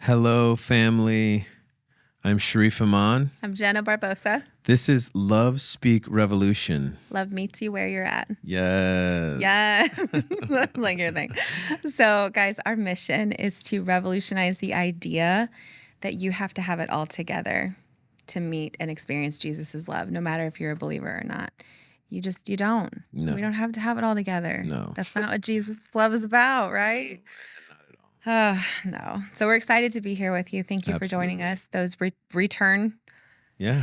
Hello, family. I'm Sharif Aman. I'm Jenna Barbosa. This is Love Speak Revolution. Love meets you where you're at. Yes. Yeah. Like your thing. So, guys, our mission is to revolutionize the idea that you have to have it all together to meet and experience Jesus's love, no matter if you're a believer or not. You don't. No. We don't have to have it all together. No. That's not what Jesus' love is about, right? No. So we're excited to be here with you. Thank you for joining us. Those return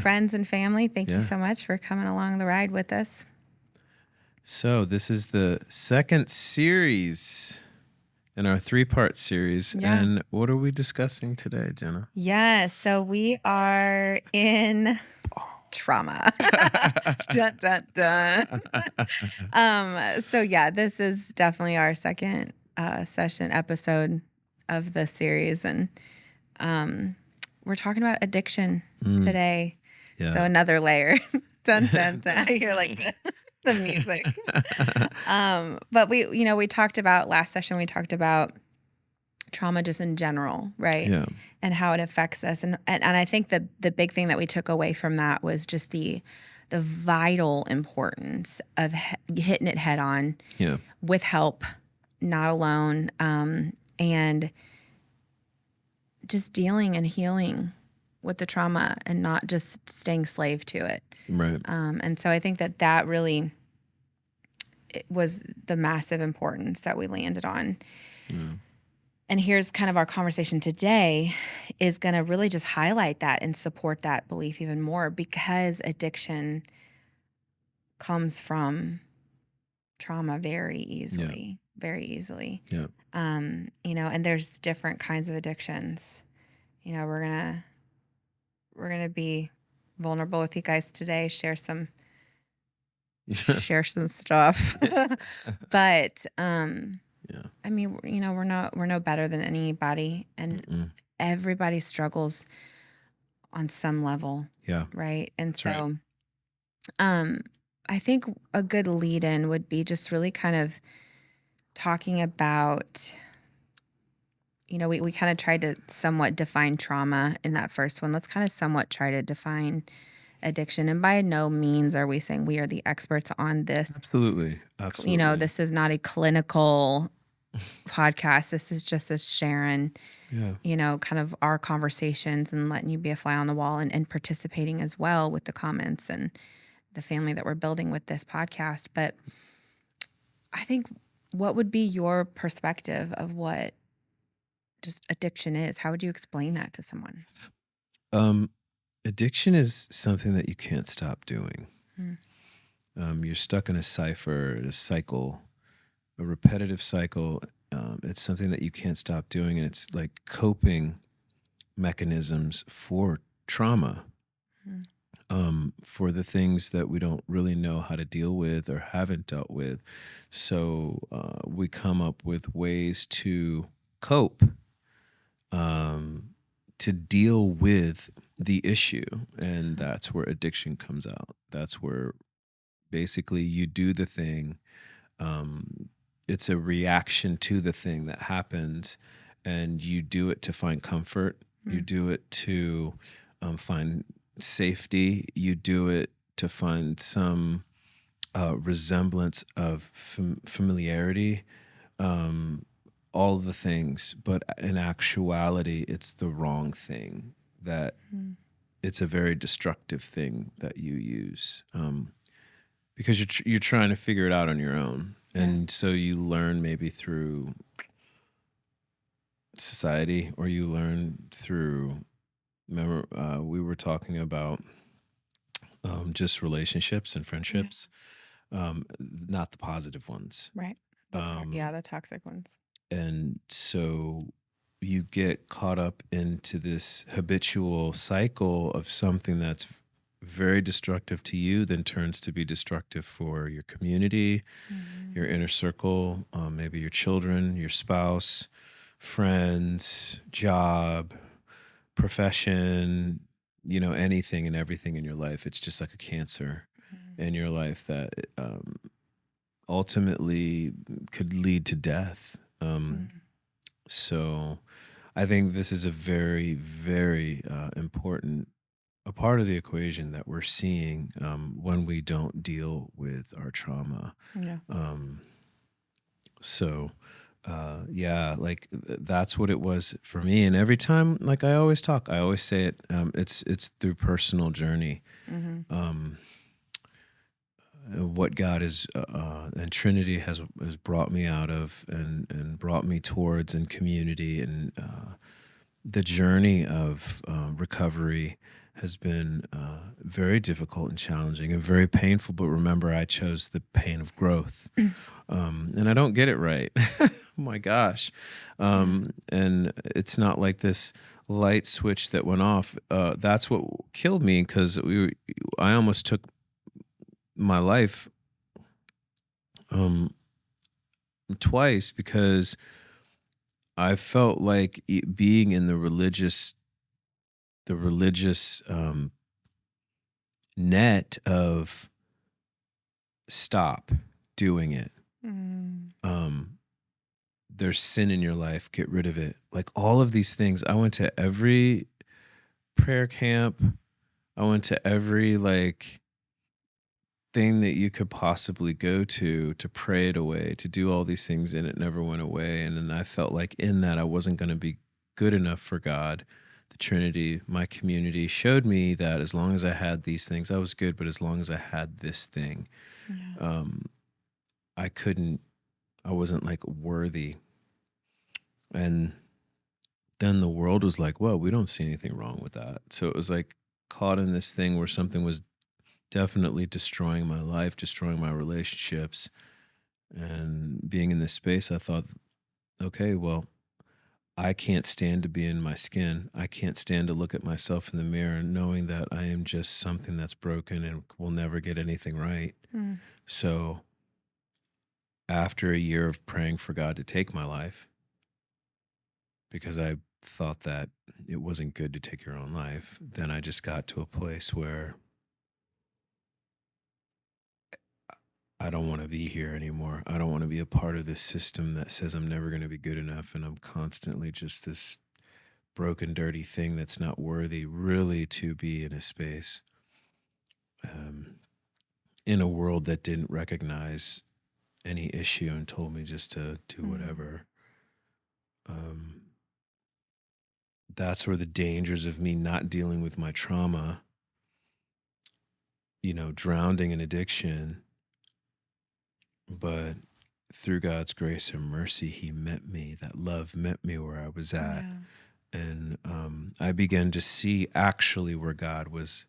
friends and family, thank you so much for coming along the ride with us. So this is the second series in our 3-part series. Yeah. And what are we discussing today, Jenna? Yes. So we are in trauma. Dun, dun, dun. So yeah, this is definitely our second episode of the series. And we're talking about addiction today. Yeah. So another layer. Dun, dun, dun. You're like the music. But we talked about last session, we talked about trauma just in general, right? Yeah. And how it affects us. And I think the big thing that we took away from that was just the vital importance of hitting it head on with help, not alone, and just dealing and healing with the trauma and not just staying slave to it. Right. And so I think that really was the massive importance that we landed on. Yeah. And here's kind of our conversation today is going to really just highlight that and support that belief even more, because addiction comes from trauma very easily. Yeah. And there's different kinds of addictions. We're going to be vulnerable with you guys today, share some stuff. But I mean, we're no better than anybody, and everybody struggles on some level. Yeah. Right. And That's so, right. I think a good lead in would be just really kind of talking about, we kind of tried to somewhat define trauma in that first one. Let's kind of somewhat try to define addiction. And by no means are we saying we are the experts on this. Absolutely. This is not a clinical podcast. This is just us sharing, kind of our conversations and letting you be a fly on the wall and participating as well with the comments and the family that we're building with this podcast. But I think, what would be your perspective of what just addiction is? How would you explain that to someone? Addiction is something that you can't stop doing. You're stuck in a cycle, a repetitive cycle. It's something that you can't stop doing, and it's like coping mechanisms for trauma, for the things that we don't really know how to deal with or haven't dealt with. So we come up with ways to cope, to deal with the issue, and that's where addiction comes out. That's where basically you do the thing. It's a reaction to the thing that happens, and you do it to find comfort. You do it to find safety. You do it to find some resemblance of familiarity, all the things. But in actuality, it's the wrong thing. That it's a very destructive thing that you use, because you're trying to figure it out on your own. And so you learn maybe through society, or you learn through, we were talking about just relationships and friendships, not the positive ones. Right. The toxic ones. And so you get caught up into this habitual cycle of something that's very destructive to you, then turns to be destructive for your community, your inner circle, maybe your children, your spouse, friends, job, profession, anything and everything in your life. It's just like a cancer in your life that ultimately could lead to death. So I think this is a very, very important a part of the equation that we're seeing when we don't deal with our trauma. Yeah. Um, so, yeah, like that's what it was for me. And every time, like I always talk, I always say it. It's through personal journey. Mm-hmm. Um, what God is and Trinity has brought me out of and brought me towards in community and the journey of recovery has been very difficult and challenging and very painful. But remember, I chose the pain of growth, and I don't get it right. Oh my gosh, Yeah. and it's not like this light switch that went off. That's what killed me because I almost took my life um, twice because I felt like being in the religious net of stop doing it. Mm. Um, there's sin in your life, get rid of it. Like all of these things. I went to every prayer camp. I went to every like thing that you could possibly go to pray it away, to do all these things, and it never went away. And then I felt like in that I wasn't going to be good enough for God. The Trinity, my community showed me that as long as I had these things, I was good. But as long as I had this thing, Yeah. um, I couldn't, I wasn't like worthy. And then the world was like, well, we don't see anything wrong with that. So it was like caught in this thing where something was definitely destroying my life, destroying my relationships. And being in this space, I thought, okay, well, I can't stand to be in my skin. I can't stand to look at myself in the mirror knowing that I am just something that's broken and will never get anything right. Mm. So after a year of praying for God to take my life, because I thought that it wasn't good to take your own life, then I just got to a place where I don't want to be here anymore. I don't want to be a part of this system that says I'm never going to be good enough and I'm constantly just this broken, dirty thing that's not worthy really to be in a space um, in a world that didn't recognize any issue and told me just to do Mm. whatever. Um, that's where the dangers of me not dealing with my trauma, drowning in addiction, but through God's grace and mercy, He met me. That love met me where I was at. Yeah. And I began to see actually where God's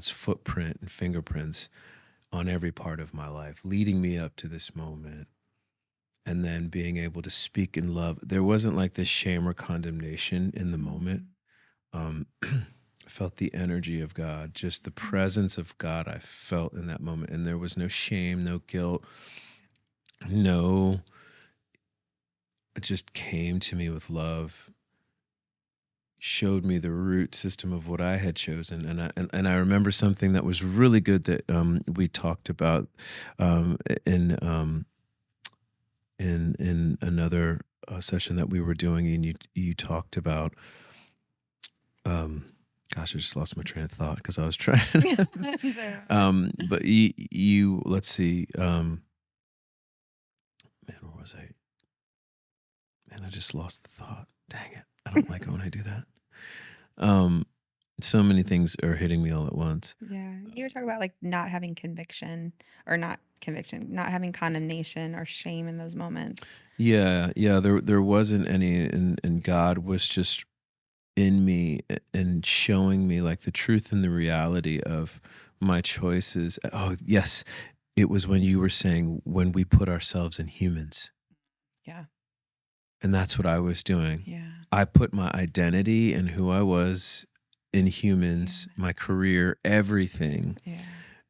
footprint and fingerprints on every part of my life, leading me up to this moment. And then being able to speak in love. There wasn't like this shame or condemnation in the moment. Mm. I felt the energy of God, just the Mm. presence of God I felt in that moment. And there was no shame, no guilt, no, it just came to me with love, showed me the root system of what I had chosen. And I remember something that was really good that we talked about um, in um, in another session that we were doing, and you talked about. Um, Gosh, I just lost my train of thought because I was trying. But you let's see. Man, where was I? Man, I just lost the thought. Dang it! I don't like it when I do that. Um, so many things are hitting me all at once. Yeah. You were talking about like not having conviction or not conviction, not having condemnation or shame in those moments. Yeah, yeah. There wasn't any, and God was just in me and showing me like the truth and the reality of my choices. Oh, yes. It was when you were saying when we put ourselves in humans. Yeah. And that's what I was doing. Yeah. I put my identity and who I was in humans, Yeah. my career, everything. Yeah.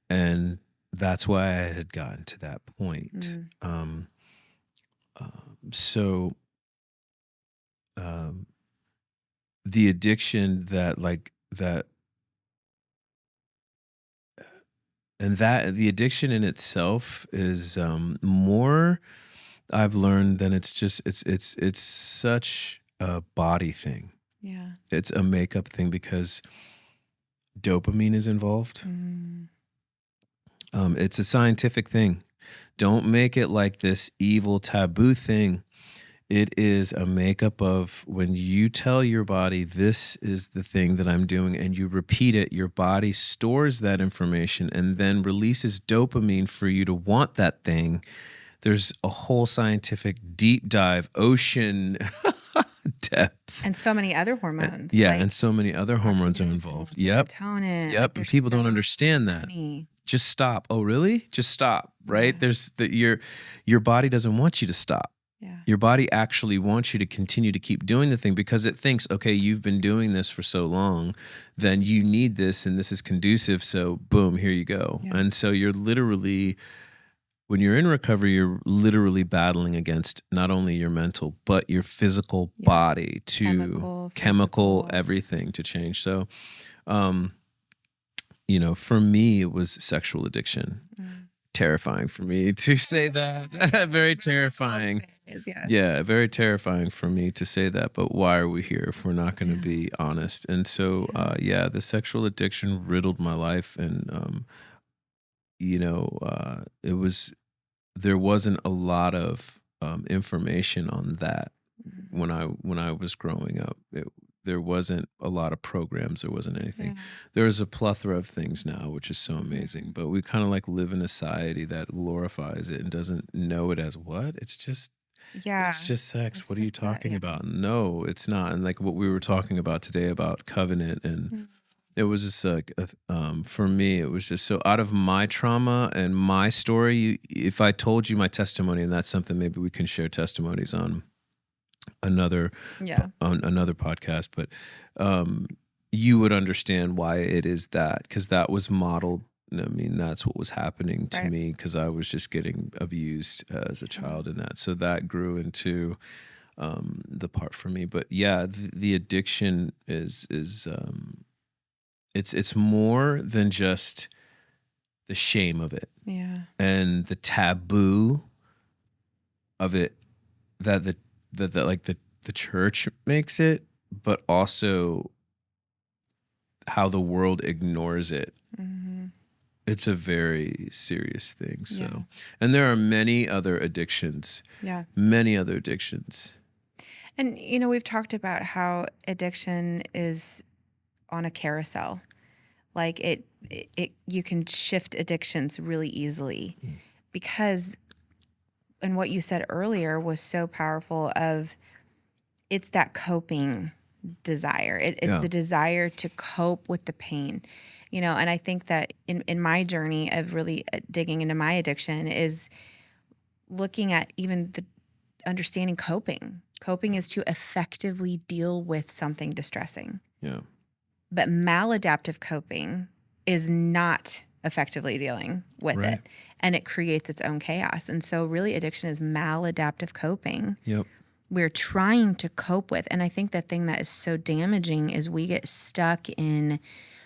And that's why I had gotten to that point. Mm. So um, the addiction that like that and that the addiction in itself is more I've learned than it's such a body thing. Yeah. It's a makeup thing because dopamine is involved. Mm. It's a scientific thing. Don't make it like this evil taboo thing. It is a makeup of when you tell your body, this is the thing that I'm doing, and you repeat it, your body stores that information and then releases dopamine for you to want that thing. There's a whole scientific deep dive, ocean depth. And so many other hormones. Yeah, Like and so many other hormones are oxytocin, involved. Yep. serotonin. Like Yep. And there's people don't so understand that. many. Just stop. Oh, really? Just stop. Right? Yeah. There's your body doesn't want you to stop. Yeah. Your body actually wants you to continue to keep doing the thing because it thinks, okay, you've been doing this for so long, then you need this and this is conducive. So boom, here you go. Yeah. And so you're literally, when you're in recovery, you're literally battling against not only your mental, but your physical body to chemical, everything to change. So, for me, it was sexual addiction. Terrifying for me to say that. Very terrifying. Yeah, very terrifying for me to say that. But why are we here if we're not going to be honest? And so, the sexual addiction riddled my life, and there wasn't a lot of information on that when I was growing up. There wasn't a lot of programs. There wasn't anything. Yeah. There's a plethora of things now, which is so amazing. But we kind of like live in a society that glorifies it and doesn't know it as what? It's just sex. What are you talking about? No, it's not. And like what we were talking about today about covenant, and it was just like, for me, it was just so out of my trauma and my story. If I told you my testimony, and that's something maybe we can share testimonies on another podcast, but you would understand why it is that, because that was modeled. I mean, that's what was happening to me because I was just getting abused as a child in that. So that grew into the part for me. But yeah, the addiction is it's more than just the shame of it, and the taboo of it that the church makes it, but also how the world ignores it. It's a very serious thing. So, and there are many other addictions. Yeah. Many other addictions. And, we've talked about how addiction is on a carousel. Like it you can shift addictions really easily because, and what you said earlier was so powerful of, it's that coping desire. It's the desire to cope with the pain, and I think that in my journey of really digging into my addiction is looking at even the understanding coping. Coping is to effectively deal with something distressing. Yeah. But maladaptive coping is not effectively dealing with it, and it creates its own chaos. And so really addiction is maladaptive coping. Yep. We're trying to cope with. And I think the thing that is so damaging is we get stuck in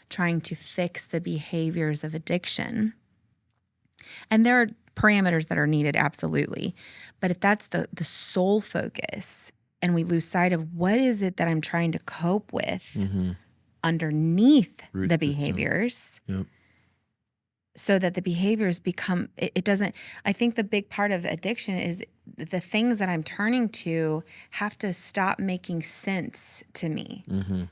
trying to fix the behaviors of addiction. And there are parameters that are needed, absolutely. But if that's the sole focus and we lose sight of what is it that I'm trying to cope with underneath the behaviors, so that the behaviors become, it doesn't, I think the big part of addiction is the things that I'm turning to have to stop making sense to me,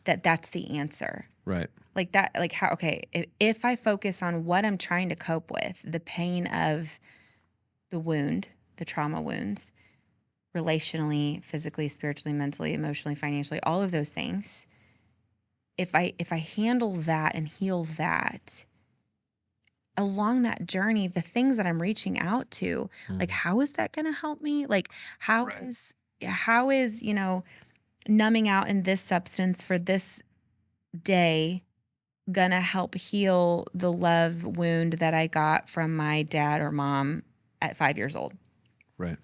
that's the answer. Right. Like that, like how, okay, if I focus on what I'm trying to cope with, the pain of the wound, the trauma wounds, relationally, physically, spiritually, mentally, emotionally, financially, all of those things, if I handle that and heal that, along that journey, the things that I'm reaching out to, like, how is that going to help me? Like, how is, numbing out in this substance for this day going to help heal the love wound that I got from my dad or mom at 5 years old? Right.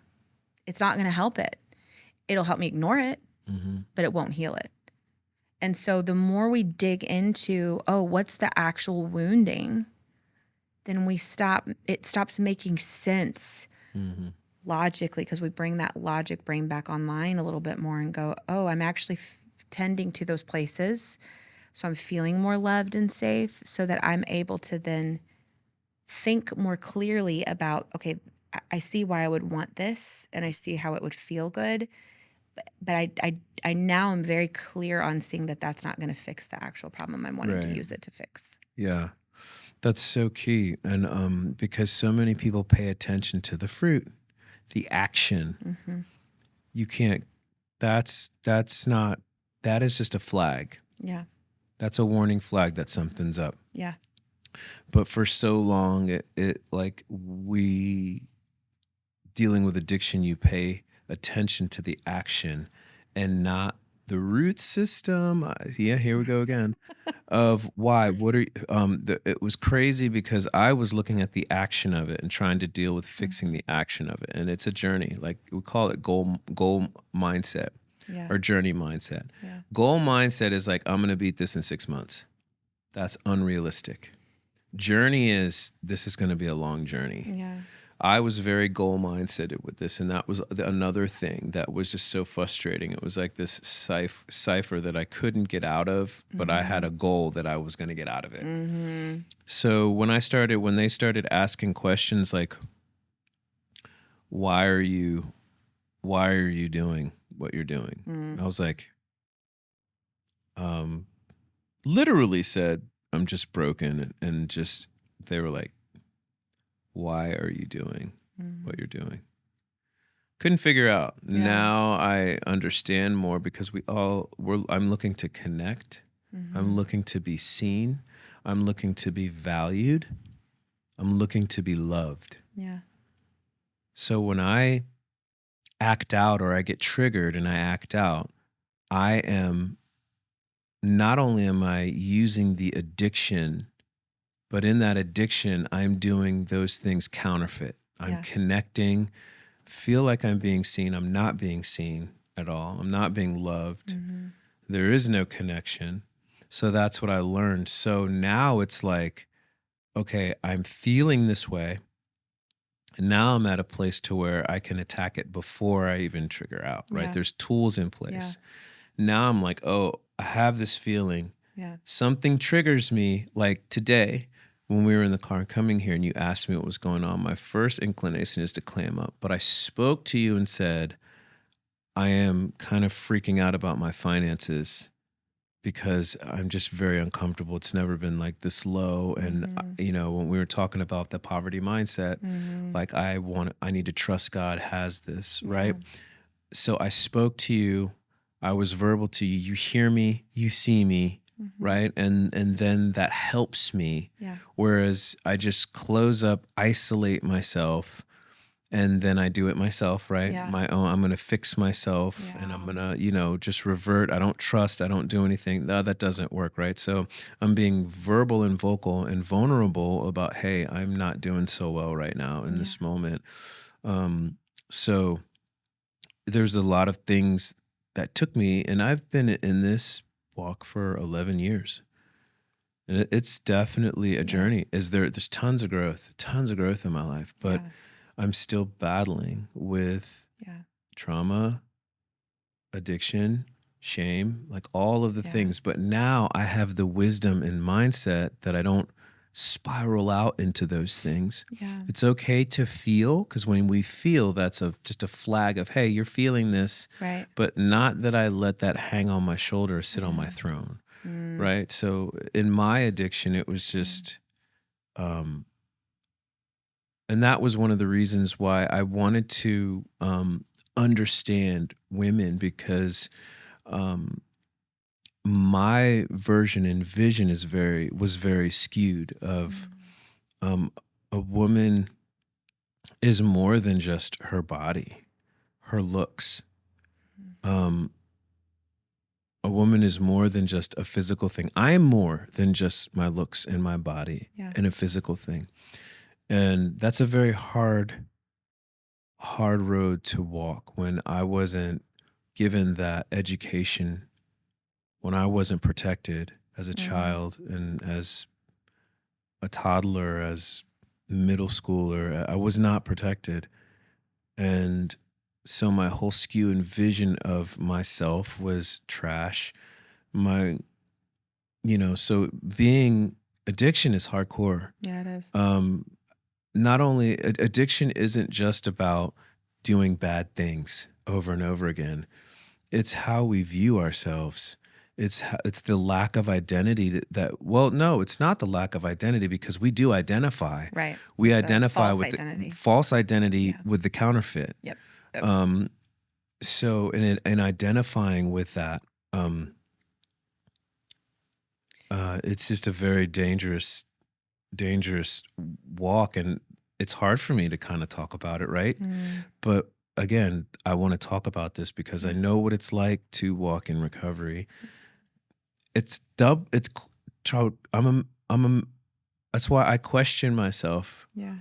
It's not going to help it. It'll help me ignore it, but it won't heal it. And so the more we dig into, what's the actual wounding, then it stops making sense logically, because we bring that logic brain back online a little bit more and go, oh, I'm actually tending to those places. So I'm feeling more loved and safe so that I'm able to then think more clearly about, okay, I see why I would want this and I see how it would feel good. But I now am very clear on seeing that that's not going to fix the actual problem I'm wanting to Right. use it to fix. Yeah. That's so key. And because so many people pay attention to the fruit, the action, Mm-hmm. you can't, that's not, that is just a flag. Yeah. That's a warning flag that something's up. Yeah. But for so long, it like we dealing with addiction, you pay attention to the action and not the root system. Yeah, here we go again. Of why? What are it was crazy because I was looking at the action of it and trying to deal with fixing the action of it, and it's a journey. Like we call it goal mindset Yeah. or journey mindset. Yeah. Goal mindset is like, I'm going to beat this in 6 months. That's unrealistic. Journey is, this is going to be a long journey. Yeah. I was very goal mindseted with this, and that was another thing that was just so frustrating. It was like this cipher that I couldn't get out of, but I had a goal that I was going to get out of it. Mm-hmm. So when they started asking questions like, why are you doing what you're doing? I was like, literally said, I'm just broken, and just, they were like, why are you doing what you're doing? Couldn't figure out. Yeah. Now I understand more because I'm looking to connect. I'm looking to be seen. I'm looking to be valued. I'm looking to be loved. Yeah. So when I act out or I get triggered and I act out, not only am I using the addiction, but in that addiction, I'm doing those things counterfeit. I'm connecting, feel like I'm being seen. I'm not being seen at all. I'm not being loved. There is no connection. So that's what I learned. So now it's like, okay, I'm feeling this way. And now I'm at a place to where I can attack it before I even trigger out, right? Yeah. There's tools in place. Now I'm like, oh, I have this feeling. Yeah. Something triggers me. Like today, when we were in the car coming here and you asked me what was going on, my first inclination is to clam up. But I spoke to you and said, I am kind of freaking out about my finances because I'm just very uncomfortable. It's never been like this low. And, when we were talking about the poverty mindset, like I need to trust God has this, right? So I spoke to you. I was verbal to you. You hear me, you see me, right? And then that helps me. Yeah. Whereas I just close up, isolate myself, and then I do it myself, right? Yeah. My own, I'm going to fix myself and I'm going to, just revert. I don't trust. I don't do anything. No, that doesn't work, right? So I'm being verbal and vocal and vulnerable about, hey, I'm not doing so well right now in this moment. So there's a lot of things that took me, and I've been in this walk for 11 years. And it's definitely a journey. There's tons of growth in my life, but I'm still battling with trauma, addiction, shame, like all of the things. But now I have the wisdom and mindset that I don't spiral out into those things. Yeah. It's okay to feel, because when we feel, that's just a flag of, hey, you're feeling this, Right. but not that I let that hang on my shoulder or sit on my throne, right? So in my addiction, it was just, and that was one of the reasons why I wanted to understand women, because my version and vision was very skewed of a woman is more than just her body, her looks. A woman is more than just a physical thing. I am more than just my looks and my body and a physical thing. And that's a very hard road to walk when I wasn't given that education, when I wasn't protected as a child and as a toddler, as middle schooler. I was not protected. And so my whole skew and vision of myself was trash. My, so being addiction is hardcore. Yeah, it is. Not only addiction isn't just about doing bad things over and over again. It's how we view ourselves. It's the lack of identity well, no, it's not the lack of identity because we do identify. Right. We It's a identify false with the identity. false identity Yeah. with the counterfeit. Yep. Yep. So in identifying with that, it's just a very dangerous walk, and it's hard for me to kind of talk about it, right? But again, I want to talk about this because I know what it's like to walk in recovery. It's that's why I question myself. Yeah.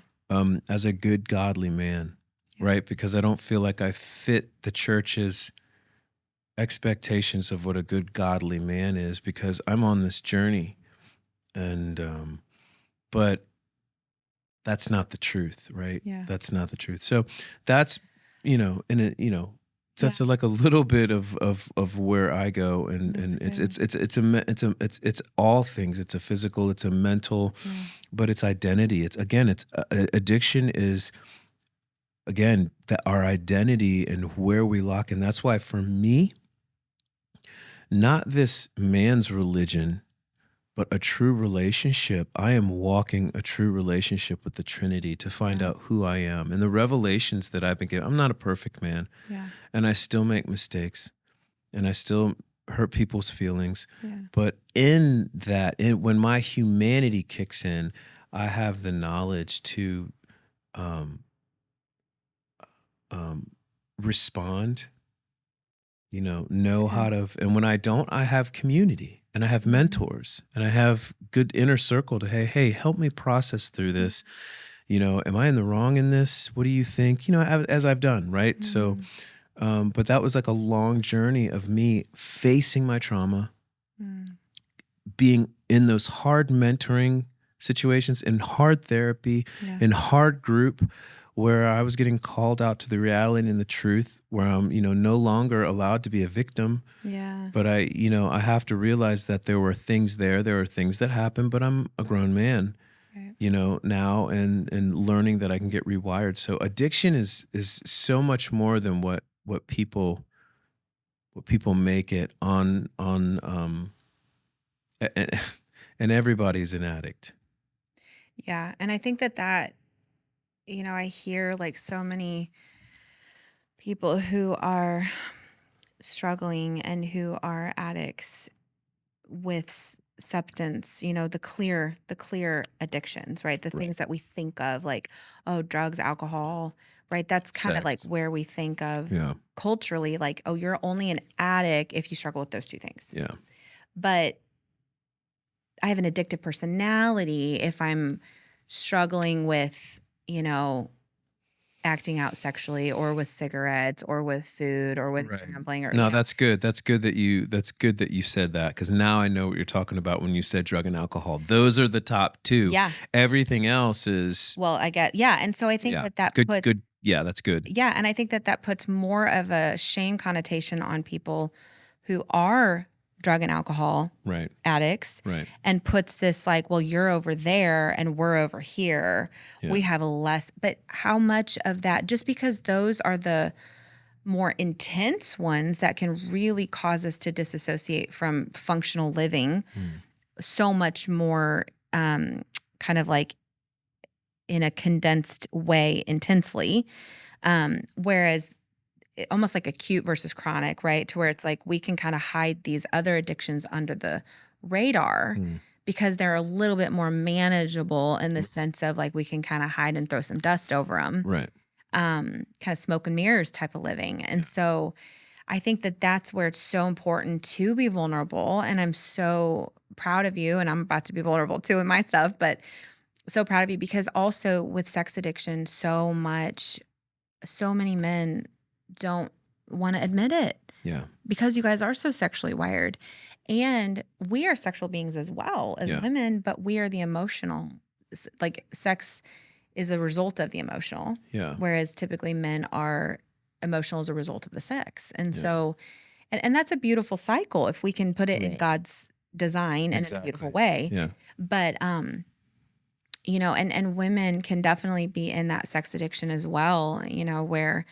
As a good godly man, right? Because I don't feel like I fit the church's expectations of what a good godly man is, because I'm on this journey, and but that's not the truth, right? Yeah. That's not the truth. So that's, that's like a little bit of where I go, and it's all things. It's a physical, it's a mental, but it's identity. It's addiction is again that our identity and where we lock. And that's why for me, not this man's religion, but a true relationship. I am walking a true relationship with the Trinity to find out who I am. And the revelations that I've been given, I'm not a perfect man. Yeah. And I still make mistakes. And I still hurt people's feelings. Yeah. But in that, when my humanity kicks in, I have the knowledge to respond, know how to, and when I don't, I have community. And I have mentors, and I have good inner circle to, hey, help me process through this. Am I in the wrong in this? What do you think? As I've done, right? So, but that was like a long journey of me facing my trauma, being in those hard mentoring situations, in hard therapy, in hard group, where I was getting called out to the reality and the truth, where I'm, no longer allowed to be a victim. Yeah. But I have to realize that there were things there are things that happen, but I'm a grown man, now, and learning that I can get rewired. So addiction is so much more than what people make it on, and everybody's an addict. Yeah. And I think that, I hear like so many people who are struggling and who are addicts with substance, the clear addictions, right? The things that we think of like, oh, drugs, alcohol, right? That's kind of like Sex. where we think of Yeah. culturally, like, oh, you're only an addict if you struggle with those two things. Yeah. But I have an addictive personality if I'm struggling with, acting out sexually or with cigarettes or with food or with gambling or No, that's good. That's good that you said that, because now I know what you're talking about when you said drug and alcohol. Those are the top two. Yeah. Everything else is, well, I get, yeah. And so I think that good. Yeah, that's good. Yeah. And I think that puts more of a shame connotation on people who are drug and alcohol addicts, and puts this like, well, you're over there and we're over here. Yeah. We have less, but how much of that, just because those are the more intense ones that can really cause us to disassociate from functional living so much more kind of like in a condensed way intensely, whereas almost like acute versus chronic, right? To where it's like we can kind of hide these other addictions under the radar because they're a little bit more manageable in the sense of like we can kind of hide and throw some dust over them. Right. Kind of smoke and mirrors type of living. And so I think that that's where it's so important to be vulnerable. And I'm so proud of you, and I'm about to be vulnerable too with my stuff, but so proud of you, because also with sex addiction, so many men don't want to admit it. Yeah. Because you guys are so sexually wired. And we are sexual beings as well as women, but we are the emotional. Like sex is a result of the emotional, Yeah. whereas typically men are emotional as a result of the sex. And Yeah. so, and that's a beautiful cycle if we can put it in Right. God's design and in a beautiful Exactly. way. Yeah. But, and women can definitely be in that sex addiction as well, where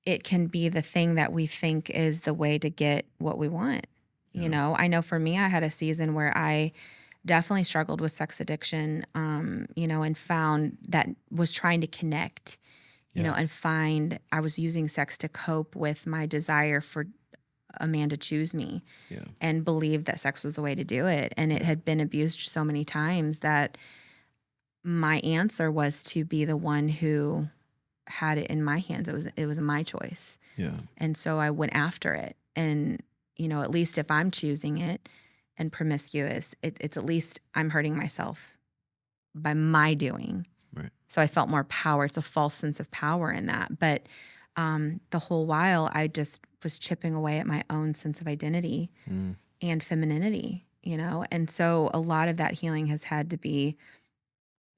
it can be the thing that we think is the way to get what we want. Yeah. I know for me, I had a season where I definitely struggled with sex addiction, and found that was trying to connect, Yeah. and find I was using sex to cope with my desire for a man to choose me Yeah. and believed that sex was the way to do it. And it Yeah. had been abused so many times that my answer was to be the one who had it in my hands. It was my choice. Yeah. And so I went after it. And, at least if I'm choosing it and promiscuous, it's at least I'm hurting myself by my doing. Right. So I felt more power. It's a false sense of power in that. But the whole while, I just was chipping away at my own sense of identity and femininity, And so a lot of that healing has had to be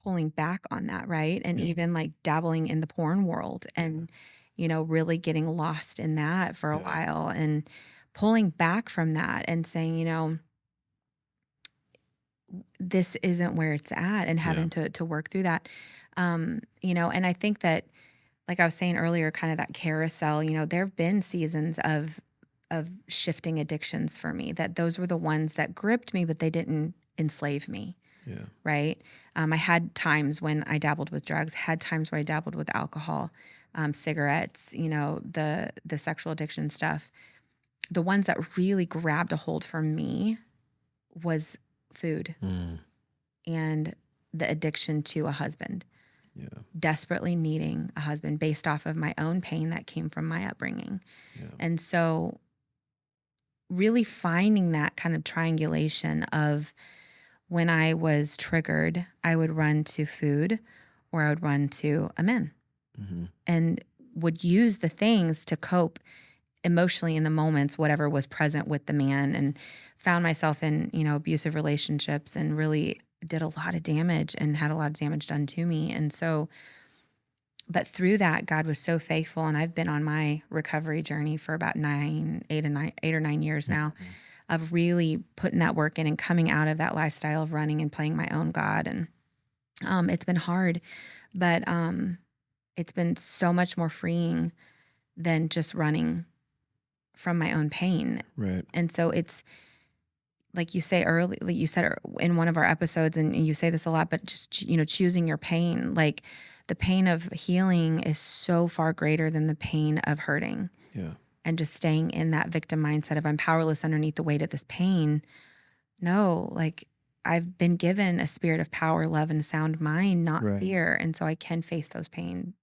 pulling back on that, right? And Yeah. even like dabbling in the porn world and, really getting lost in that for a Yeah. while and pulling back from that and saying, this isn't where it's at and Yeah. having to work through that. And I think that, like I was saying earlier, kind of that carousel, there have been seasons of shifting addictions for me, that those were the ones that gripped me, but they didn't enslave me. Yeah. Right. I had times when I dabbled with drugs, had times where I dabbled with alcohol, cigarettes, the sexual addiction stuff. The ones that really grabbed a hold for me was food and the addiction to a husband, Yeah. desperately needing a husband based off of my own pain that came from my upbringing. Yeah. And so really finding that kind of triangulation of when I was triggered, I would run to food or I would run to a man and would use the things to cope emotionally in the moments, whatever was present with the man, and found myself in, abusive relationships and really did a lot of damage and had a lot of damage done to me. And so, but through that, God was so faithful. And I've been on my recovery journey for about 8 or 9 years now of really putting that work in and coming out of that lifestyle of running and playing my own God. And it's been hard, but it's been so much more freeing than just running from my own pain. Right. And so it's like you say early, like you said in one of our episodes, and you say this a lot, but just, choosing your pain, like the pain of healing is so far greater than the pain of hurting. Yeah. And just staying in that victim mindset of I'm powerless underneath the weight of this pain. No, like I've been given a spirit of power, love, and sound mind, not Right. fear. And so I can face those pain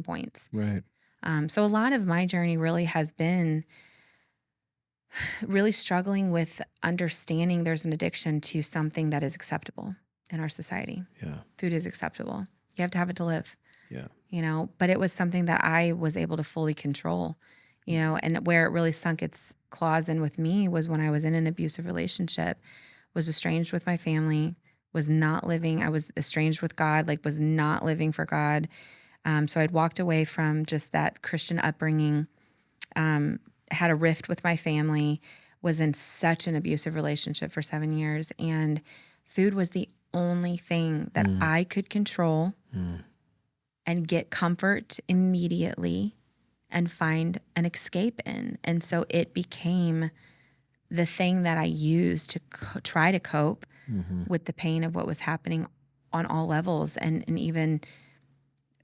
points. Right. So a lot of my journey really has been really struggling with understanding there's an addiction to something that is acceptable in our society. Yeah. Food is acceptable. You have to have it to live. Yeah. But it was something that I was able to fully control, and where it really sunk its claws in with me was when I was in an abusive relationship, was estranged with my family, was not living. I was estranged with God, like was not living for God. So I'd walked away from just that Christian upbringing, had a rift with my family, was in such an abusive relationship for 7 years. And food was the only thing that I could control and get comfort immediately and find an escape in. And so it became the thing that I used to try to cope with the pain of what was happening on all levels and even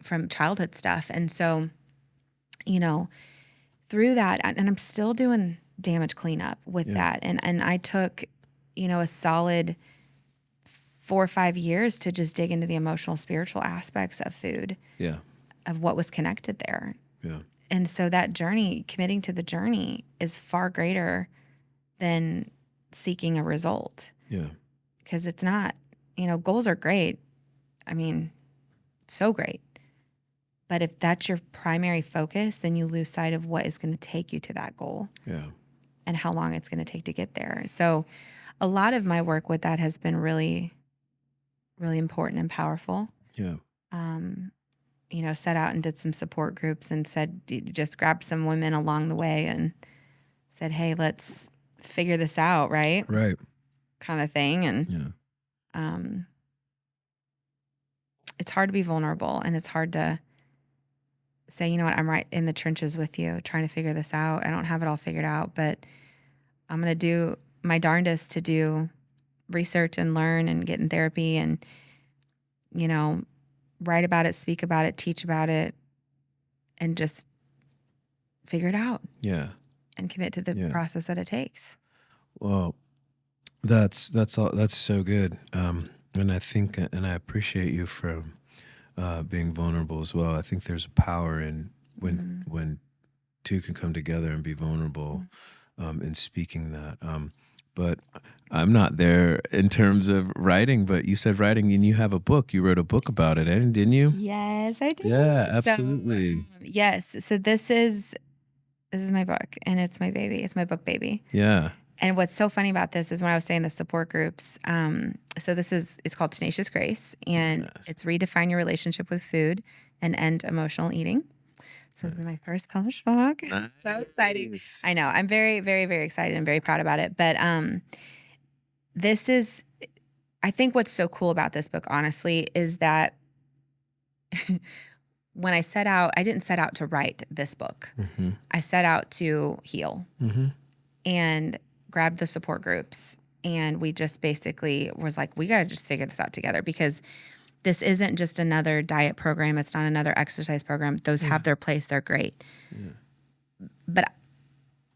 from childhood stuff. And so, through that, and I'm still doing damage cleanup with that. And I took, a solid 4 or 5 years to just dig into the emotional, spiritual aspects of food, Yeah. of what was connected there. Yeah. And so that journey, committing to the journey, is far greater than seeking a result, Yeah. because it's not, goals are great. I mean, so great. But if that's your primary focus, then you lose sight of what is going to take you to that goal Yeah. and how long it's going to take to get there. So a lot of my work with that has been really, really important and powerful. Yeah. um, set out and did some support groups and said, just grabbed some women along the way and said, hey, let's figure this out, right? Right. Kind of thing. And Yeah. um, it's hard to be vulnerable, and it's hard to say, you know what, I'm right in the trenches with you trying to figure this out. I don't have it all figured out, but I'm going to do my darndest to do research and learn and get in therapy and, you know, write about it, speak about it, teach about it, and just figure it out Yeah. and commit to the Yeah. process that it takes. Well, that's all. That's so good. And I think, and I appreciate you for being vulnerable as well. I think there's power in when two can come together and be vulnerable in speaking that. But I'm not there in terms of writing. But you said writing, and you have a book. You wrote a book about it, didn't you? Yes, I did. Yeah, So, absolutely. yes. So this is my book, and it's my baby. It's my book baby. Yeah. And what's so funny about this is when I was saying the support groups, so it's called Tenacious Grace, and Yes. it's redefine your relationship with food and end emotional eating. So this is my first published book. Nice. So exciting. I know. I'm very, very, very excited and very proud about it. But this is, I think what's so cool about this book, honestly, is that when I set out, I didn't set out to write this book. Mm-hmm. I set out to heal Mm-hmm. and grabbed the support groups. And we just basically was like, we got to just figure this out together, because this isn't just another diet program. It's not another exercise program. Those have their place. They're great. Yeah. But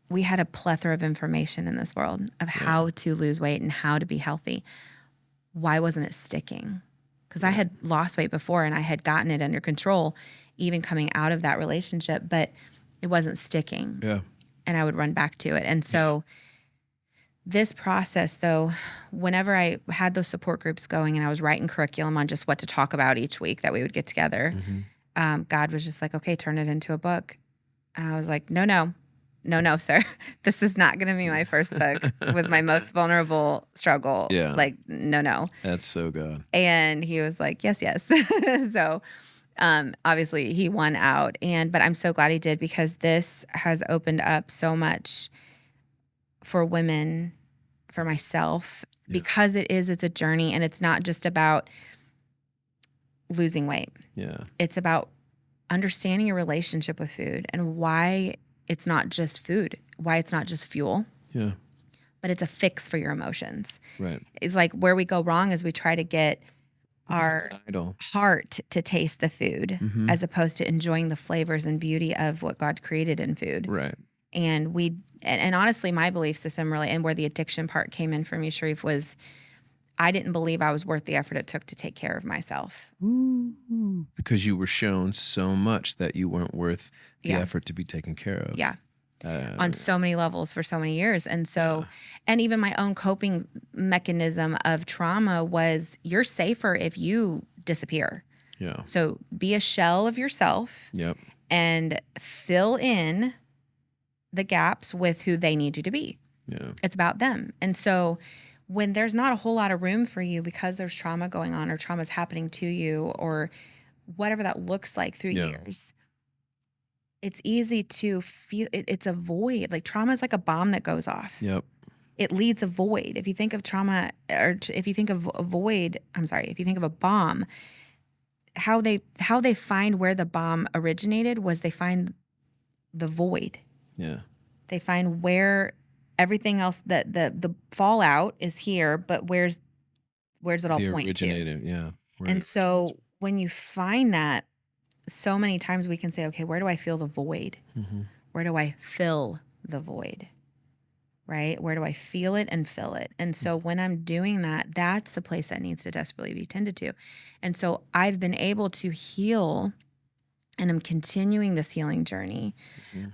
we had a plethora of information in this world of how to lose weight and how to be healthy. Why wasn't it sticking? Because I had lost weight before and I had gotten it under control, even coming out of that relationship, but it wasn't sticking. Yeah. And I would run back to it. And so this process, though, whenever I had those support groups going and I was writing curriculum on just what to talk about each week that we would get together, God was just like, okay, turn it into a book. And I was like, no, sir. This is not going to be my first book with my most vulnerable struggle. Yeah. Like, no. That's so good. And he was like, yes. So obviously he won out. But I'm so glad he did, because this has opened up so much for women, for myself, because it's a journey, and it's not just about losing weight. Yeah. It's about understanding your relationship with food and why it's not just food, why it's not just fuel. Yeah. But it's a fix for your emotions. Right. It's like where we go wrong is we try to get our heart to taste the food as opposed to enjoying the flavors and beauty of what God created in food. Right. And and honestly, my belief system really, and where the addiction part came in for me, Sharif, was I didn't believe I was worth the effort it took to take care of myself. Because you were shown so much that you weren't worth the effort to be taken care of. Yeah. On so many levels for so many years. And so, and even my own coping mechanism of trauma was, you're safer if you disappear. Yeah. So be a shell of yourself. Yep. And fill in the gaps with who they need you to be. Yeah. It's about them. And so when there's not a whole lot of room for you because there's trauma going on or trauma's happening to you or whatever that looks like through years, it's easy to feel it's a void. Like trauma is like a bomb that goes off. Yep. It leads a void. If you think of trauma, or if you think of a void, if you think of a bomb, how they find where the bomb originated was they find the void. Yeah. They find where everything else, that the fallout is here, but where's it all point to? Yeah. And so when you find that, so many times we can say, okay, where do I feel the void? Where do I fill the void? Right? Where do I feel it and fill it? And so when I'm doing that, that's the place that needs to desperately be tended to. And so I've been able to heal, and I'm continuing this healing journey.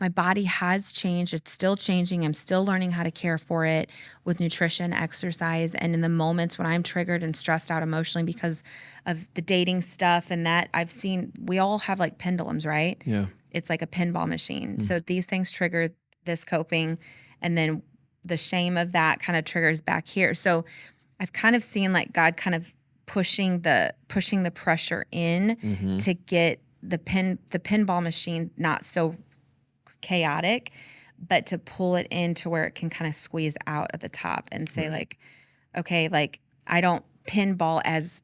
My body has changed. It's still changing. I'm still learning how to care for it with nutrition, exercise, and in the moments when I'm triggered and stressed out emotionally because of the dating stuff and that I've seen, we all have like pendulums, right? Yeah. It's like a pinball machine. So these things trigger this coping, and then the shame of that kind of triggers back here. So I've kind of seen like God kind of pushing the pressure in Mm-hmm. to get the pinball machine not so chaotic, but to pull it in to where it can kind of squeeze out at the top and say Right. like, okay, like I don't pinball as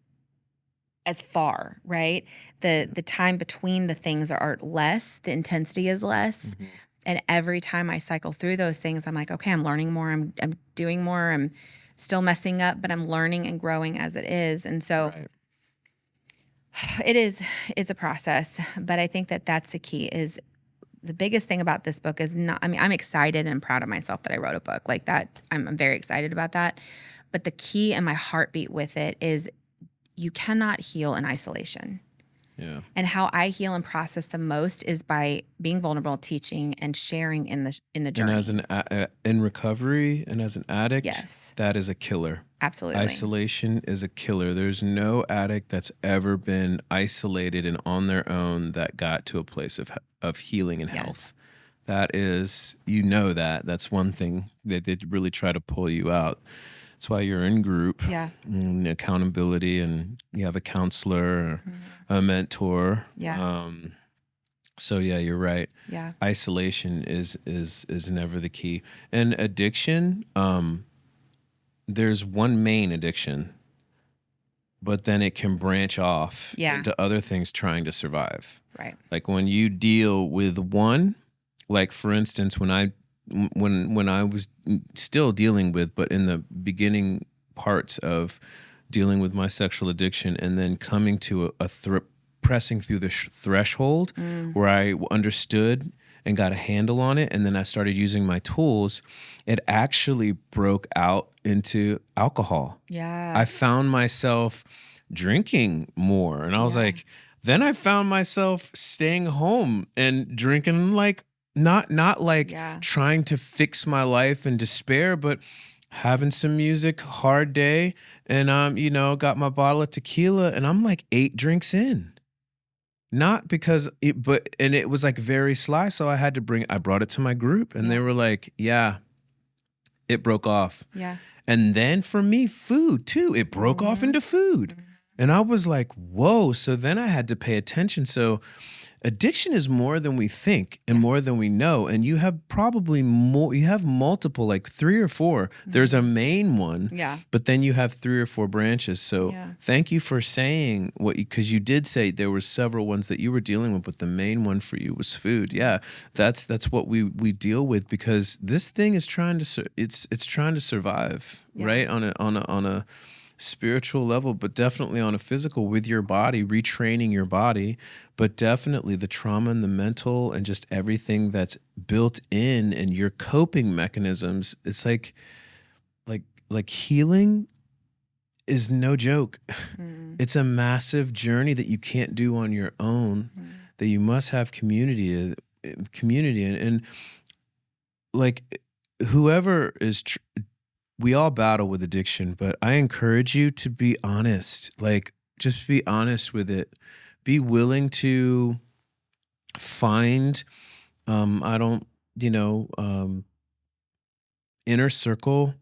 far, right? The time between the things are less, the intensity is less. Mm-hmm. And every time I cycle through those things, I'm like, okay, I'm learning more, I'm doing more, I'm still messing up, but I'm learning and growing as it is. And so Right. it's a process, but I think that that's the key is the biggest thing about this book is not, I mean, I'm excited and proud of myself that I wrote a book like that. I'm very excited about that. But the key and my heartbeat with it is you cannot heal in isolation. Yeah. And how I heal and process the most is by being vulnerable, teaching, and sharing in the And as journey. in recovery and as an addict, Yes, that is a killer. absolutely. Isolation is a killer. There's no addict that's ever been isolated and on their own that got to a place of healing and Yes. health. That is, you know, that's one thing that they really try to pull you out. That's why you're in group, Yeah. and accountability, and you have a counselor, or a mentor. Yeah. So yeah, you're right. Yeah. Isolation is never the key. And addiction, there's one main addiction, but then it can branch off Yeah. into other things trying to survive. Right. Like when you deal with one, like for instance, when I was still dealing with, but in the beginning parts of dealing with my sexual addiction, and then coming to pressing through the threshold where I understood and got a handle on it, and then I started using my tools, it actually broke out into alcohol. Yeah. I found myself drinking more, and I was like, then I found myself staying home and drinking, like not like trying to fix my life in despair, but having some music, hard day, and got my bottle of tequila, and I'm like 8 drinks in. Not because it was like very sly, so I brought it to my group, and they were like, yeah, it broke off. Yeah. And then for me, food too, it broke off into food. And I was like, whoa. So then I had to pay attention. So addiction is more than we think and more than we know. And you have probably more, you have multiple, like 3 or 4. There's a main one, but then you have 3 or 4 branches. So thank you for saying because you did say there were several ones that you were dealing with, but the main one for you was food. Yeah, that's what we deal with, because this thing is trying to, it's trying to survive, right? On a spiritual level, but definitely on a physical, with your body, retraining your body, but definitely the trauma and the mental and just everything that's built in and your coping mechanisms. It's like healing is no joke. It's a massive journey that you can't do on your own, that you must have community and like whoever is we all battle with addiction, but I encourage you to be honest. Like, just be honest with it. Be willing to find, I don't, inner circle,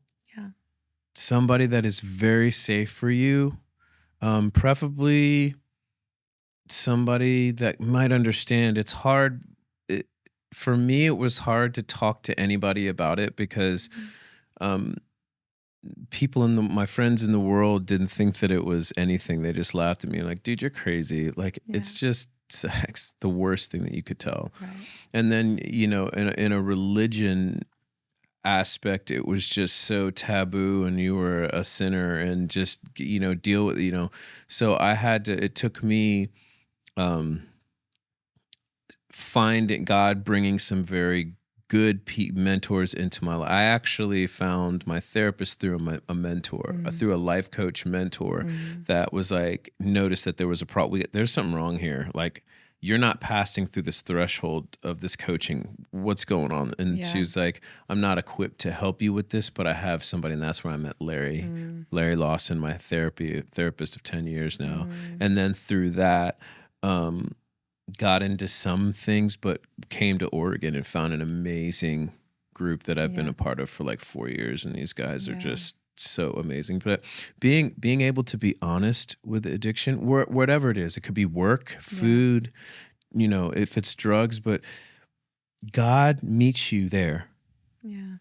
somebody that is very safe for you. Preferably somebody that might understand. It's hard. For me, it was hard to talk to anybody about it because, people my friends in the world didn't think that it was anything. They just laughed at me like, dude, you're crazy. Like, it's just sex, the worst thing that you could tell. Right. And then, in a religion aspect, it was just so taboo, and you were a sinner, and just, deal with, so it took me, finding God, bringing some very good mentors into my life. I actually found my therapist through a mentor, through a life coach mentor, that was like, noticed that there was a problem. There's something wrong here. Like, you're not passing through this threshold of this coaching. What's going on? And she was like, I'm not equipped to help you with this, but I have somebody. And that's where I met Larry Lawson, my therapist of 10 years now. And then through that, got into some things, but came to Oregon and found an amazing group that I've been a part of for like 4 years. And these guys are just so amazing. But being able to be honest with addiction, whatever it is, it could be work, Yeah. food, if it's drugs, but God meets you there. Yeah.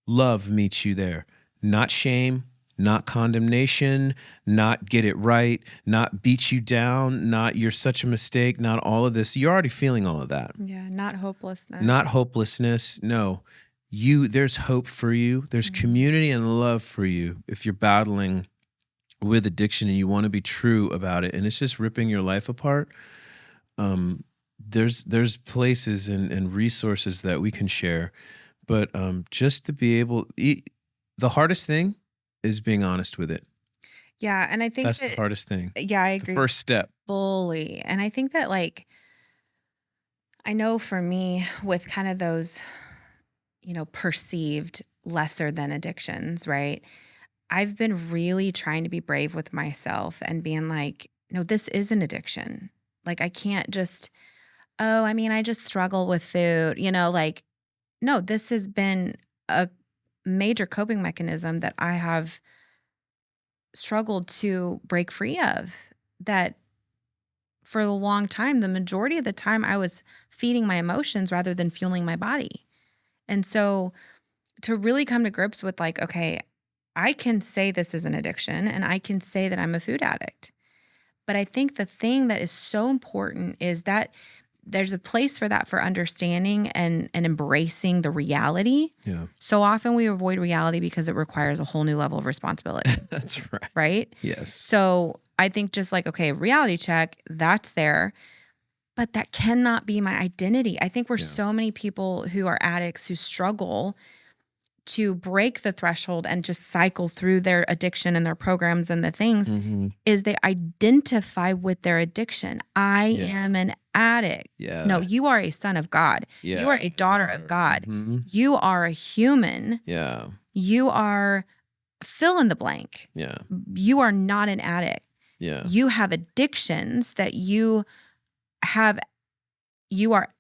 Love meets you there. Not shame, not condemnation, not get it right, not beat you down, not you're such a mistake, not all of this. You're already feeling all of that. Yeah. Not hopelessness. Not hopelessness. No. There's hope for you. There's community and love for you if you're battling with addiction and you want to be true about it and it's just ripping your life apart. There's places and resources that we can share, but just to be the hardest thing is being honest with it. Yeah. And I think That's the hardest thing. yeah, I The agree first step. fully. And I think that I know for me with kind of those, perceived lesser than addictions, right? I've been really trying to be brave with myself and being like, no, this is an addiction. Like, I can't just, oh, I mean, I just struggle with food, no, this has been a major coping mechanism that I have struggled to break free of. That for a long time, the majority of the time, I was feeding my emotions rather than fueling my body. And so to really come to grips with okay, I can say this is an addiction and I can say that I'm a food addict. But I think the thing that is so important is that there's a place for that, for understanding and embracing the reality. Yeah. So often we avoid reality because it requires a whole new level of responsibility. That's right. Right? Yes. So I think just okay, reality check, that's there. But that cannot be my identity. I think we're so many people who are addicts who struggle to break the threshold and just cycle through their addiction and their programs and the things is they identify with their addiction. I am an addict. Yeah. No, you are a son of God. Yeah. You are a daughter of God. You are a human. Yeah. You are fill in the blank. Yeah. You are not an addict. Yeah. You have addictions that you have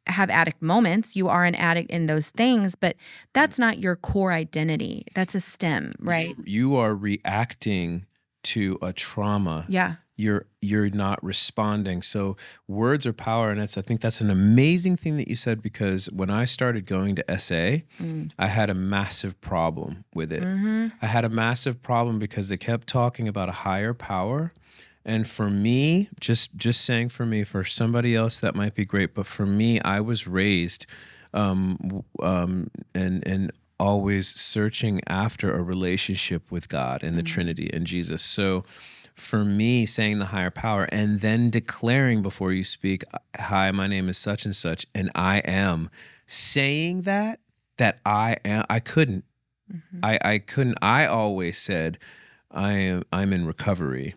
have addict moments. You are an addict in those things, but that's not your core identity. That's a stem, right? You are reacting to a trauma. Yeah. You're not responding. So words are power, and I think that's an amazing thing that you said, because when I started going to SA, I had a massive problem with it. I had a massive problem because they kept talking about a higher power. And for me, just saying for me, for somebody else that might be great, but for me, I was raised and always searching after a relationship with God and the Trinity and Jesus. So for me, saying the higher power and then declaring before you speak, hi, my name is such and such, and I am, saying that I am, I couldn't. I couldn't. I always said, I'm in recovery.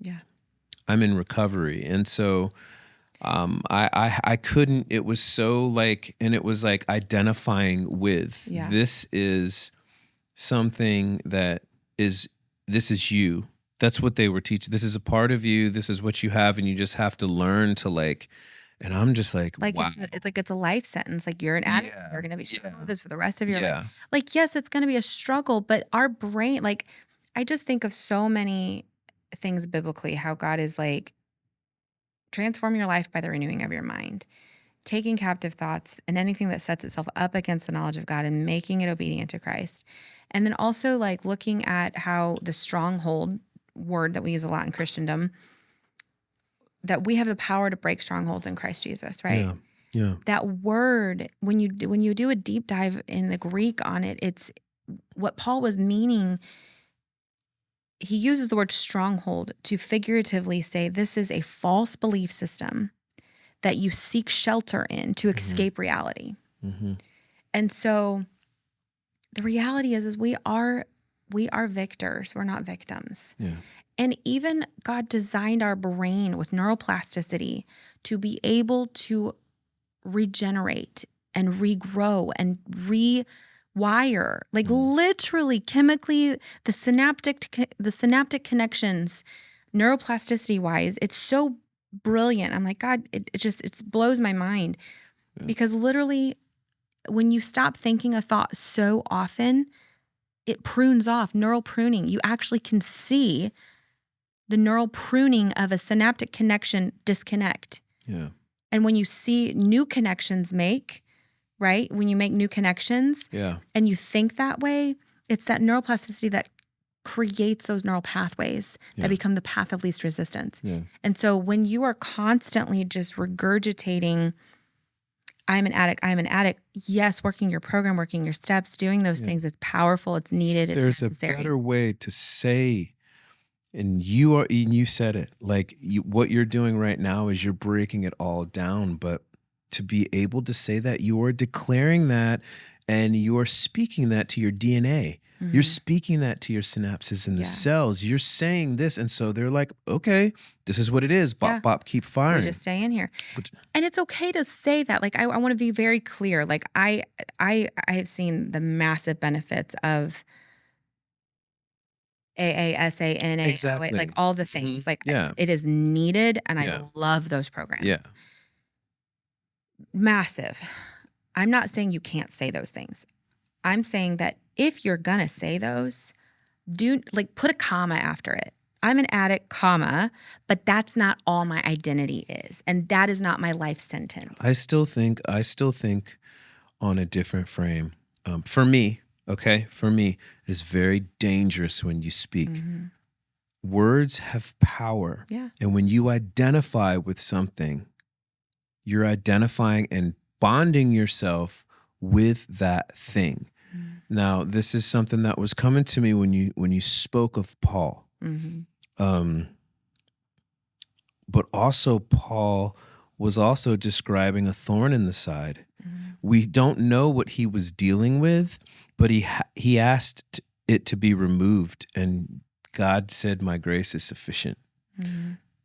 Yeah. I'm in recovery. And so I couldn't, it was so and it was identifying with, this is something this is you. That's what they were teaching. This is a part of you. This is what you have. And you just have to learn to and I'm just wow. It's a life sentence. You're an addict. Yeah. You're going to be struggling with this for the rest of your Yeah. life. Yes, it's going to be a struggle, but our brain, I just think of so many things biblically, how God is transform your life by the renewing of your mind, taking captive thoughts and anything that sets itself up against the knowledge of God and making it obedient to Christ. And then also looking at how the stronghold word that we use a lot in Christendom, that we have the power to break strongholds in Christ Jesus, right? Yeah. Yeah. That word, when you do a deep dive in the Greek on it, it's what Paul was meaning. He uses the word stronghold to figuratively say this is a false belief system that you seek shelter in to escape reality. And so the reality is we are victors. We're not victims. Yeah. And even God designed our brain with neuroplasticity to be able to regenerate and regrow and rewire, literally chemically, the synaptic connections, neuroplasticity wise, it's so brilliant. I'm like, God, it blows my mind because literally when you stop thinking a thought so often, it prunes off, neural pruning. You actually can see the neural pruning of a synaptic connection disconnect. Yeah. And when you see new connections right? When you make new connections Yeah. and you think that way, it's that neuroplasticity that creates those neural pathways that become the path of least resistance. Yeah. And so when you are constantly just regurgitating, I'm an addict. Yes, working your program, working your steps, doing those things is powerful. It's needed. It's There's necessary. a better way to say, and you said it, like what you're doing right now is you're breaking it all down, but to be able to say that, you are declaring that, and you're speaking that to your DNA. You're speaking that to your synapses in the cells. You're saying this. And so they're like, okay, this is what it is. Bop, bop, keep firing. We just stay in here. And it's okay to say that. Like, I want to be very clear. Like, I have seen the massive benefits of AASA, Exactly. like all the things. Like, Yeah. it is needed. And I love those programs. Yeah. Massive. I'm not saying you can't say those things. I'm saying that if you're going to say those, put a comma after it. I'm an addict, comma, but that's not all my identity is. And that is not my life sentence. I still think on a different frame. For me, it is very dangerous when you speak. Words have power. Yeah. And when you identify with something, you're identifying and bonding yourself with that thing. Now, this is something that was coming to me when you spoke of Paul. But also Paul was also describing a thorn in the side. We don't know what he was dealing with, but he asked it to be removed, and God said, "My grace is sufficient."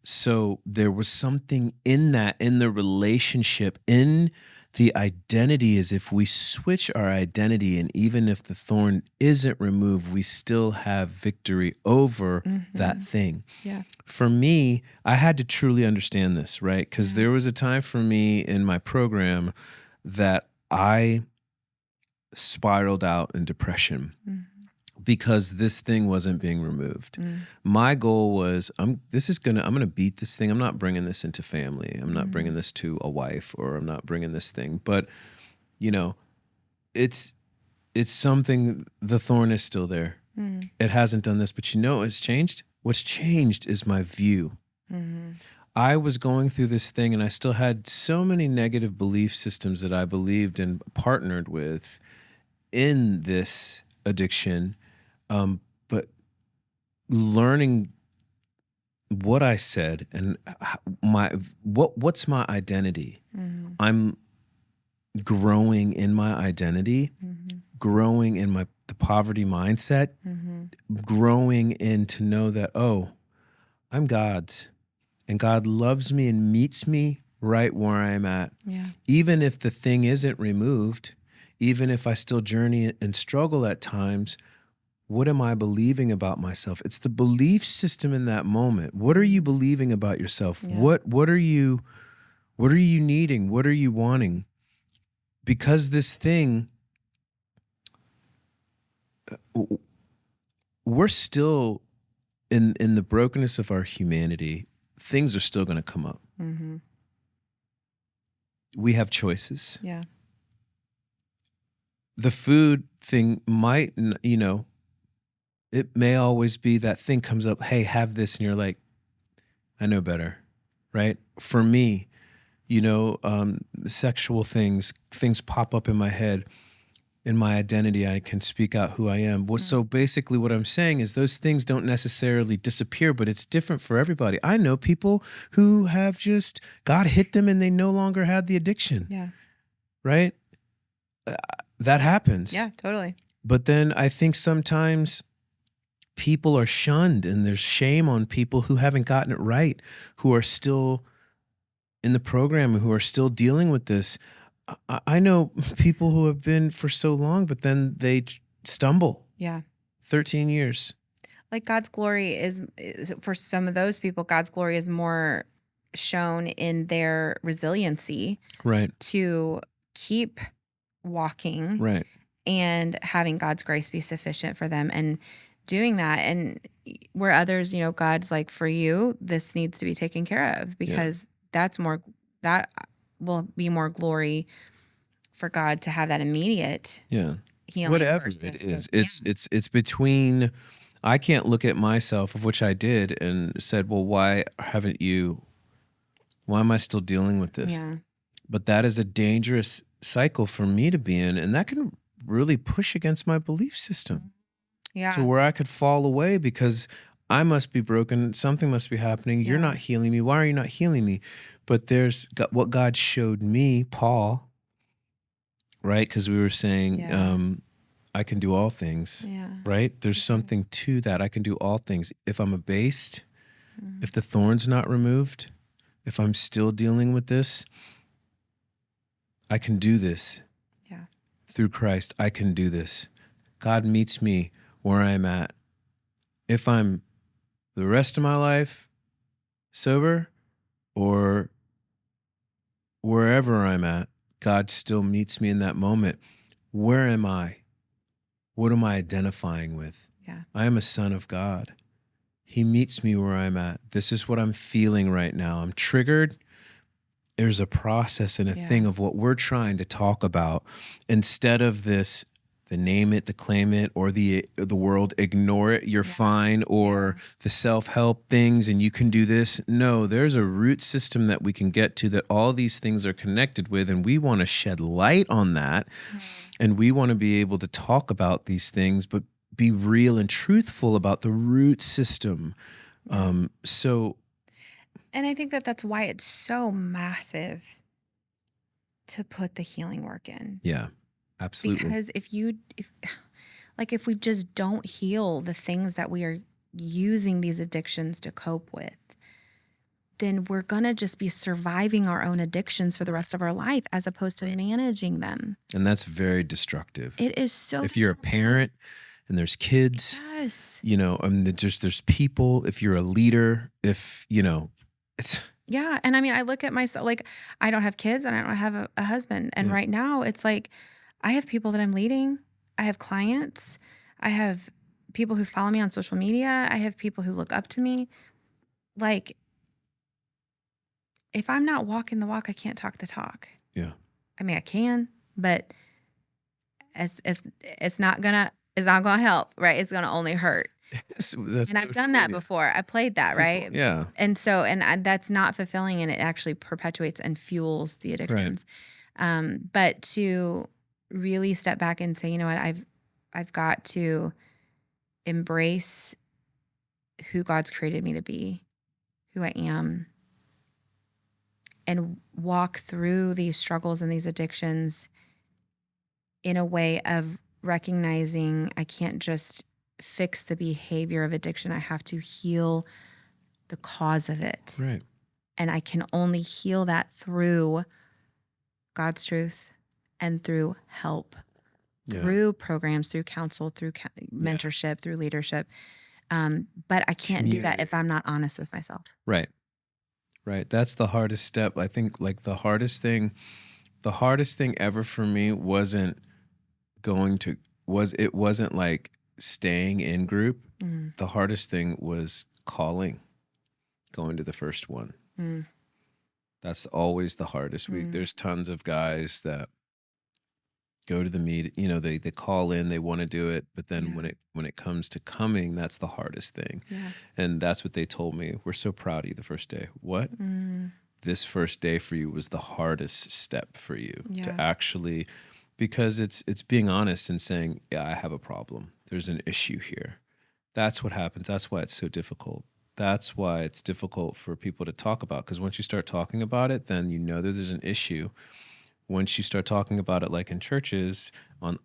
So there was something in that, in the relationship, in the identity, as if we switch our identity, and even if the thorn isn't removed, we still have victory over that thing. Yeah. For me, I had to truly understand this, right? Because there was a time for me in my program that I spiraled out in depression because this thing wasn't being removed. My goal was, I'm going to beat this thing. I'm not bringing this into family. I'm not bringing this to a wife, or I'm not bringing this thing. But, it's something, the thorn is still there. It hasn't done this, but it's changed. What's changed is my view. I was going through this thing, and I still had so many negative belief systems that I believed and partnered with in this addiction. But learning what I said and what's my identity. I'm growing in my identity, growing in the poverty mindset, growing in to know that, I'm God's, and God loves me and meets me right where I'm at. Yeah. Even if the thing isn't removed, even if I still journey and struggle at times, what am I believing about myself? It's the belief system in that moment. What are you believing about yourself? Yeah. What are you needing? What are you wanting? Because this thing, we're still in the brokenness of our humanity. Things are still going to come up. We have choices. Yeah. The food thing might, it may always be that thing comes up, hey, have this, and you're like, I know better, right? For me, sexual things pop up in my head. In my identity, I can speak out who I am. So basically what I'm saying is those things don't necessarily disappear, but it's different for everybody. I know people who have just, God hit them and they no longer had the addiction. Yeah. Right? That happens. Yeah, totally. But then I think sometimes people are shunned, and there's shame on people who haven't gotten it right, who are still in the program, who are still dealing with this. I know people who have been for so long, but then they stumble. Yeah. 13 years. Like, God's glory is for some of those people, God's glory is more shown in their resiliency. Right. To keep walking. Right. and having God's grace be sufficient for them and doing that. And where others, God's like, for you, this needs to be taken care of Yeah. because that will be more glory for God to have that immediate Yeah. healing Whatever it versus is, it's between. I can't look at myself, of which I did, and said, "Well, why haven't you? Why am I still dealing with this?" yeah, But that is a dangerous cycle for me to be in, and that can really push against my belief system to yeah, where I could fall away because I must be broken. Something must be happening. You're yeah, not healing me. Why are you not healing me? But there's what God showed me, Paul, right? Because we were saying, yeah, I can do all things, yeah. right? There's Okay. something to that. I can do all things. If I'm abased, Mm, if the thorn's not removed, if I'm still dealing with this, I can do this yeah, through Christ. I can do this. God meets me where I'm at. If I'm the rest of my life sober or wherever I'm at, God still meets me in that moment. Where am I? What am I identifying with? yeah, I am a son of God. He meets me where I'm at. This is what I'm feeling right now. I'm triggered. There's a process and a yeah, thing of what we're trying to talk about instead of this the name it, the claim it, or the world ignore it, you're yeah, fine, or yeah, the self-help things and you can do this. No, there's a root system that we can get to that all these things are connected with, and we want to shed light on that, mm, and we want to be able to talk about these things but be real and truthful about the root system. yeah. So And I think that that's why it's so massive to put the healing work in. yeah, absolutely. Because if we just don't heal the things that we are using these addictions to cope with, then we're going to just be surviving our own addictions for the rest of our life as opposed to Right. managing them. And that's very destructive. It is so If you're a destructive. parent and there's kids, Yes. I mean, there's people, if you're a leader, if, it's, Yeah. And I mean, I look at myself like I don't have kids and I don't have a husband. And yeah, right now it's like I have people that I'm leading, I have clients, I have people who follow me on social media, I have people who look up to me. Like, if I'm not walking the walk, I can't talk the talk. yeah. I mean, I can, but it's not gonna help, right? It's gonna only hurt. That's And so I've done true. that Yeah. before. I played that, right? Yeah. And so, that's not fulfilling, and it actually perpetuates and fuels the Right. addictions. But to really step back and say, you know what, I've got to embrace who God's created me to be, who I am, and walk through these struggles and these addictions in a way of recognizing I can't just fix the behavior of addiction. I have to heal the cause of it. Right. And I can only heal that through God's truth and through help, Yeah. through programs, through counsel, through Yeah. mentorship, through leadership. But I can't do that Community. if I'm not honest with myself. Right. Right. That's the hardest step. I think like the hardest thing ever for me going to, it wasn't like staying in group. Mm, The hardest thing was going to the first one. mm, That's always the hardest. mm, There's tons of guys that go to the meet, they call in, they want to do it, but then yeah, when it comes to coming, that's the hardest thing. yeah. And that's what they told me. We're so proud of you the first day. What? Mm, This first day for you was the hardest step for you to yeah. actually, because it's being honest and saying, yeah, I have a problem. There's an issue here. That's what happens. That's why it's so difficult. That's why it's difficult for people to talk about, because once you start talking about it, then that there's an issue. Once you start talking about it like in churches on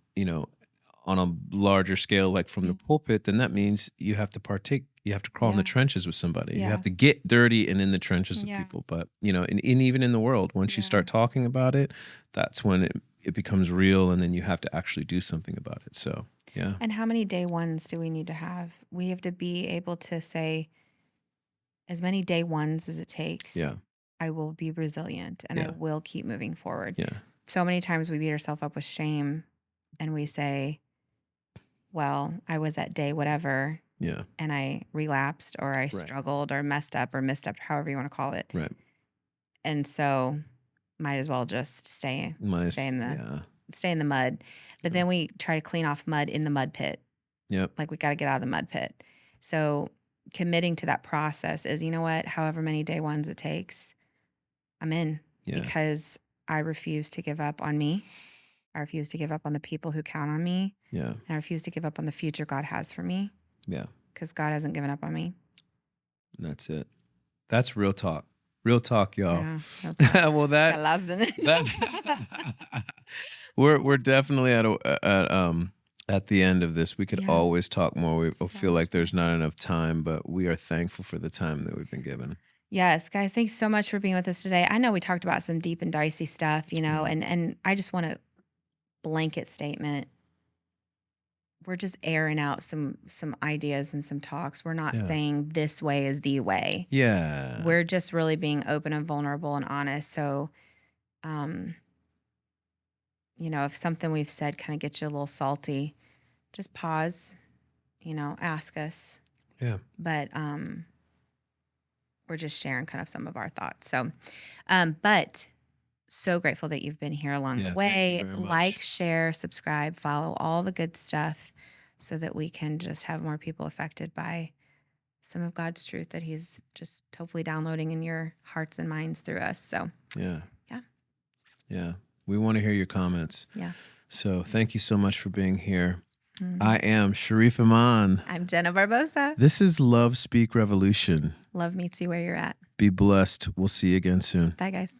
on a larger scale, like from the Mm, pulpit, then that means you have to partake, you have to crawl in the yeah. trenches with somebody, you have Yeah. to get dirty and in the trenches with Yeah. people. But and even in the world, once you Yeah. start talking about it, that's when it becomes real, and then you have to actually do something about it. So yeah. And how many day ones do we need to have? We have to be able to say as many day ones as it takes. Yeah. I will be resilient and I Yeah. will keep moving forward. Yeah. So many times we beat ourselves up with shame and we say, well, I was at day whatever Yeah. and I relapsed or I Right. struggled or messed up or misstepped, however you want to call it. Right. And so might as well just stay in the mud. But then we try to clean off mud in the mud pit. Yep. Like we got to get out of the mud pit. So committing to that process is, you know what, however many day ones it takes, I'm in. Yeah. Because I refuse to give up on me. I refuse to give up on the people who count on me. Yeah. And I refuse to give up on the future God has for me. Yeah. Because God hasn't given up on me. And that's it. That's real talk. Real talk, y'all. Yeah, real talk. Well, Got lost in it. We're definitely at the end of this. We could Yeah. always talk more. We So feel like there's not enough time, but we are thankful for the time that we've been given. Yes, guys, thanks so much for being with us today. I know we talked about some deep and dicey stuff, you know, and I just want a blanket statement. We're just airing out some ideas and some talks. We're not saying this way is the way. Yeah. We're just really being open and vulnerable and honest. So, you know, if something we've said kind of gets you a little salty, just pause, you know, ask us. Yeah. But we're just sharing kind of some of our thoughts. So, but so grateful that you've been here along the way. Like, share, subscribe, follow, all the good stuff so that we can just have more people affected by some of God's truth that he's just hopefully downloading in your hearts and minds through us. So, yeah. Yeah. Yeah. We want to hear your comments. Yeah. So thank you so much for being here. I am Sharif Iman. I'm Jenna Barbosa. This is Love Speak Revolution. Love meets you where you're at. Be blessed. We'll see you again soon. Bye, guys.